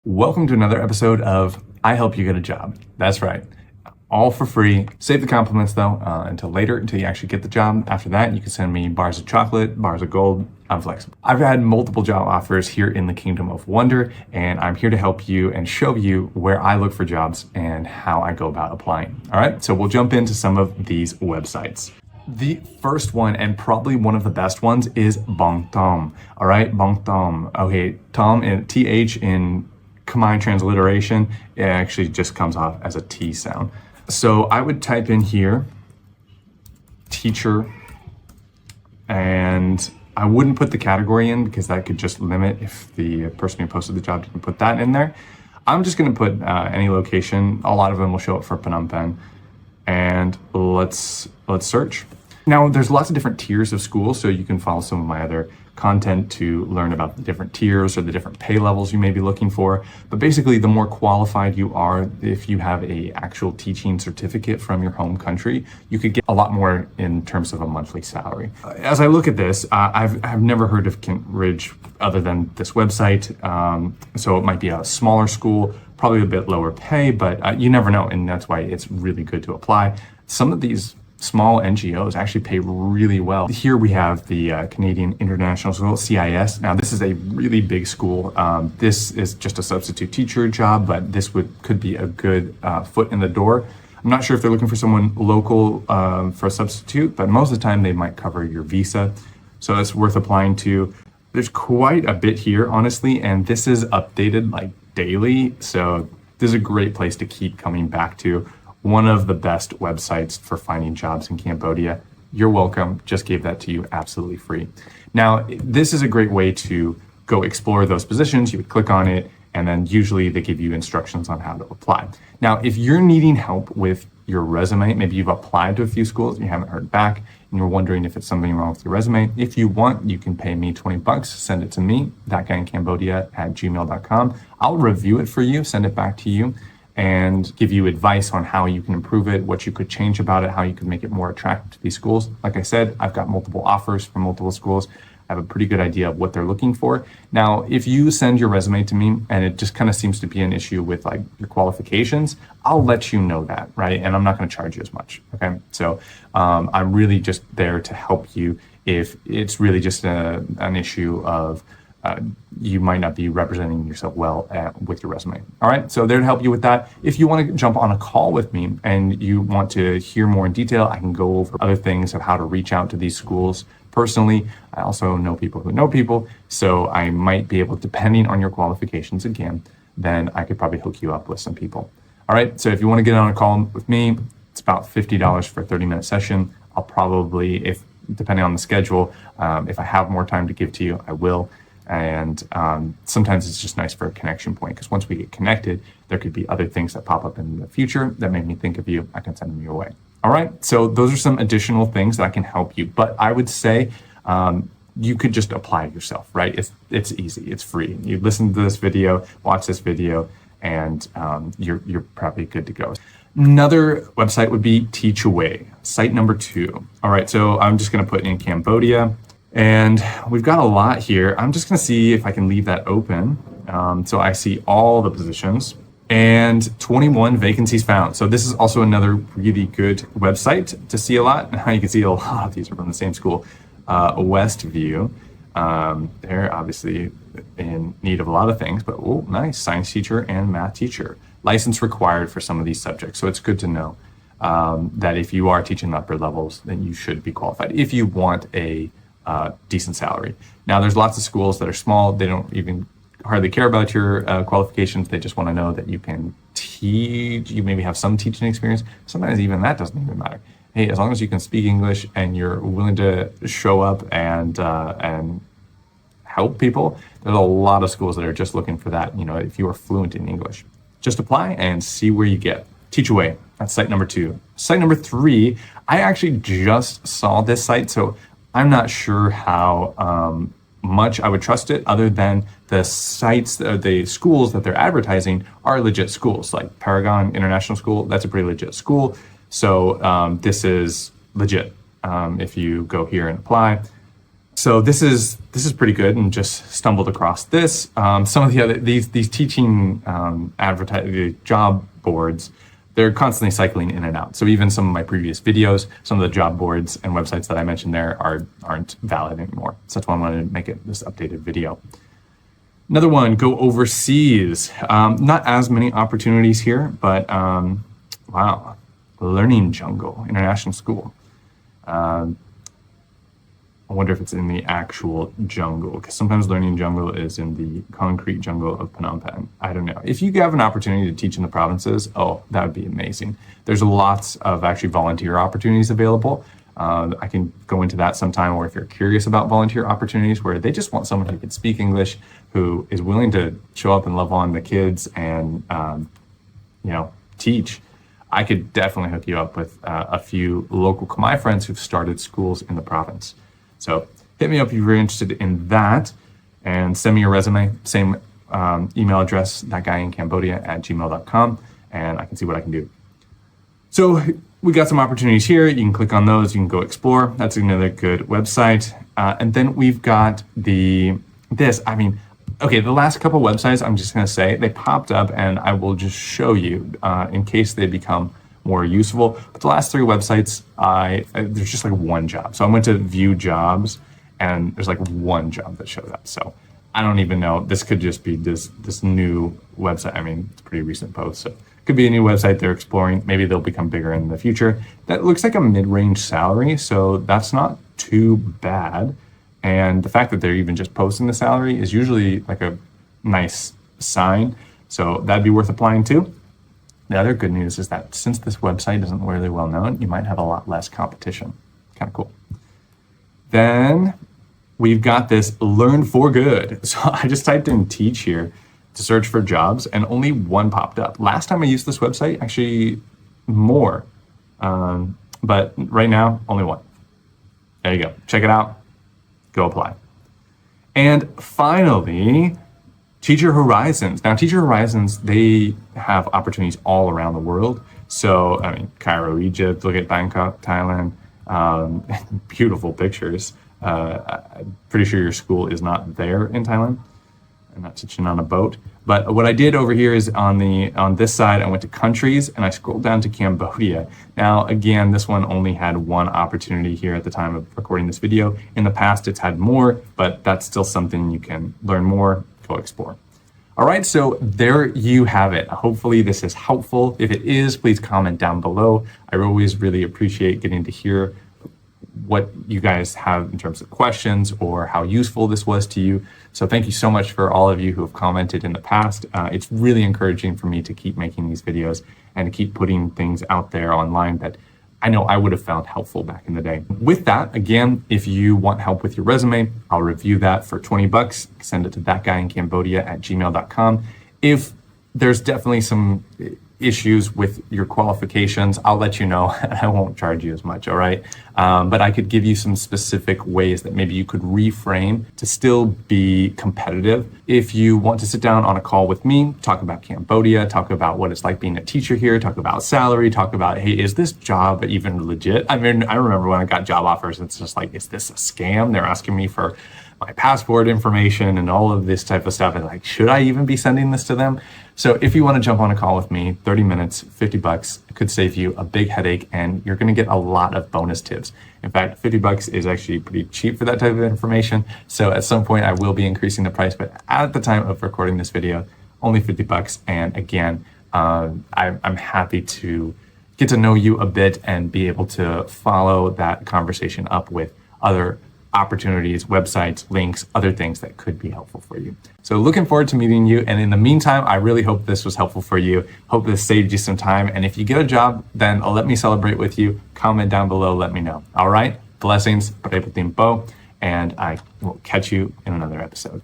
Welcome to another episode of I Help You Get a Job. That's right. All for free. Save the compliments though until later, until you actually get the job. After that, you can send me bars of chocolate, bars of gold. I'm flexible. I've had multiple job offers here in the Kingdom of Wonder, and I'm here to help you and show you where I look for jobs and how I go about applying. All right, so we'll jump into some of these websites. The first one, and probably one of the best ones, is BTOM. All right, BTOM. Okay, Tom and TH in Khmer transliteration, it actually just comes off as a T sound. So I would type in here, teacher, and I wouldn't put the category in because that could just limit if the person who posted the job didn't put that in there. I'm just gonna put any location. A lot of them will show up for Phnom Penh. And let's search. Now, there's lots of different tiers of schools, so you can follow some of my other content to learn about the different tiers or the different pay levels you may be looking for. But basically, the more qualified you are, if you have a actual teaching certificate from your home country, you could get a lot more in terms of a monthly salary. As I look at this, I've never heard of Kent Ridge other than this website. So it might be a smaller school, probably a bit lower pay, but you never know. And that's why it's really good to apply. Some of these small NGOs actually pay really well. Here we have the Canadian International School, CIS. Now this is a really big school. This is just a substitute teacher job, but this could be a good foot in the door. I'm not sure if they're looking for someone local for a substitute, but most of the time they might cover your visa. So it's worth applying to. There's quite a bit here, honestly, and this is updated like daily. So this is a great place to keep coming back to. One of the best websites for finding jobs in Cambodia. You're welcome. Just gave that to you absolutely free. Now, this is a great way to go explore those positions. You would click on it, and then usually they give you instructions on how to apply. Now, if you're needing help with your resume, maybe you've applied to a few schools and you haven't heard back, and you're wondering if it's something wrong with your resume, if you want, you can pay me $20, send it to me, thatguyinCambodia@gmail.com. I'll review it for you, send it back to you, and give you advice on how you can improve it, what you could change about it, how you could make it more attractive to these schools. Like I said, I've got multiple offers from multiple schools. I have a pretty good idea of what they're looking for. Now, if you send your resume to me and it just kind of seems to be an issue with like your qualifications, I'll let you know that, right? And I'm not going to charge you as much, okay? So I'm really just there to help you if it's really just an issue of you might not be representing yourself well with your resume. All right, so there to help you with that. If you want to jump on a call with me and you want to hear more in detail, I can go over other things of how to reach out to these schools personally. I also know people who know people, so I might be able, depending on your qualifications again, then I could probably hook you up with some people. All right, so if you want to get on a call with me, it's about $50 for a 30-minute session. I'll probably, if depending on the schedule, if I have more time to give to you, I will. And sometimes it's just nice for a connection point, because once we get connected, there could be other things that pop up in the future that make me think of you. I can send them your way. All right, so those are some additional things that can help you. But I would say you could just apply it yourself, right? It's easy, it's free. You listen to this video, watch this video, and you're probably good to go. Another website would be Teach Away, site number 2. All right, so I'm just gonna put in Cambodia. And we've got a lot here. I'm just gonna see if I can leave that open. So I see all the positions and 21 vacancies found. So this is also another really good website to see a lot. You can see a lot of these are from the same school, Westview. They're obviously in need of a lot of things, but oh, nice, science teacher and math teacher. License required for some of these subjects. So it's good to know that if you are teaching the upper levels, then you should be qualified if you want a decent salary. Now, there's lots of schools that are small. They don't even hardly care about your qualifications. They just want to know that you can teach, you maybe have some teaching experience. Sometimes even that doesn't even matter. Hey, as long as you can speak English and you're willing to show up and help people, there's a lot of schools that are just looking for that. You know, if you are fluent in English, just apply and see where you get. Teach Away, that's site number 2. Site number 3, I actually just saw this site, so I'm not sure how much I would trust it, other than the sites, the schools that they're advertising are legit schools, like Paragon International School. That's a pretty legit school. So this is legit if you go here and apply. So this is pretty good, and just stumbled across this. Some of the other these teaching job boards, they're constantly cycling in and out. So even some of my previous videos, some of the job boards and websites that I mentioned there aren't valid anymore. So that's why I wanted to make it this updated video. Another one, go overseas. Not as many opportunities here, but wow, Learning Jungle International School. I wonder if it's in the actual jungle, because sometimes Learning Jungle is in the concrete jungle of Phnom Penh. I don't know. If you have an opportunity to teach in the provinces, oh, that would be amazing. There's lots of actually volunteer opportunities available. I can go into that sometime, or if you're curious about volunteer opportunities where they just want someone who can speak English, who is willing to show up and love on the kids and, teach, I could definitely hook you up with a few local Khmer friends who've started schools in the province. So hit me up if you're interested in that, and send me your resume. Same email address, thatguyincambodia@gmail.com, and I can see what I can do. So we got some opportunities here. You can click on those. You can go explore. That's another good website. And then we've got the last couple websites, I'm just going to say, they popped up, and I will just show you in case they become more useful. But the last three websites, there's just like one job. So I went to view jobs, and there's like one job that showed up. So I don't even know. This could just be this new website. I mean, it's a pretty recent post, so it could be a new website they're exploring. Maybe they'll become bigger in the future. That looks like a mid-range salary, so that's not too bad. And the fact that they're even just posting the salary is usually like a nice sign. So that'd be worth applying to. The other good news is that since this website isn't really well known, you might have a lot less competition. Kind of cool. Then we've got this Learn for Good. So I just typed in teach here to search for jobs, and only one popped up. Last time I used this website, actually more. But right now, only one. There you go. Check it out. Go apply. And finally, Teacher Horizons. Now, Teacher Horizons, they have opportunities all around the world. So, I mean, Cairo, Egypt, look at Bangkok, Thailand, beautiful pictures. I'm pretty sure your school is not there in Thailand. I'm not teaching on a boat. But what I did over here is on this side, I went to countries, and I scrolled down to Cambodia. Now, again, this one only had one opportunity here at the time of recording this video. In the past, it's had more, but that's still something you can learn more, go explore. All right, so there you have it. Hopefully this is helpful. If it is, please comment down below. I always really appreciate getting to hear what you guys have in terms of questions or how useful this was to you. So thank you so much for all of you who have commented in the past. It's really encouraging for me to keep making these videos and to keep putting things out there online that I know I would have found helpful back in the day. With that, again, if you want help with your resume, I'll review that for $20. Send it to thatguyincambodia@gmail.com. If there's definitely some issues with your qualifications, I'll let you know, and I won't charge you as much, all right? But I could give you some specific ways that maybe you could reframe to still be competitive. If you want to sit down on a call with me, talk about Cambodia, talk about what it's like being a teacher here, talk about salary, talk about, hey, is this job even legit? I mean, I remember when I got job offers, it's just like, is this a scam? They're asking me for my passport information and all of this type of stuff. And like, should I even be sending this to them? So if you want to jump on a call with me, 30 minutes, $50, it could save you a big headache, and you're going to get a lot of bonus tips. In fact, $50 is actually pretty cheap for that type of information. So at some point I will be increasing the price, but at the time of recording this video, only $50. And again, I'm happy to get to know you a bit and be able to follow that conversation up with other opportunities, websites, links, other things that could be helpful for you. So looking forward to meeting you. And in the meantime, I really hope this was helpful for you. Hope this saved you some time. And if you get a job, then let me celebrate with you. Comment down below, let me know. All right, blessings, and I will catch you in another episode.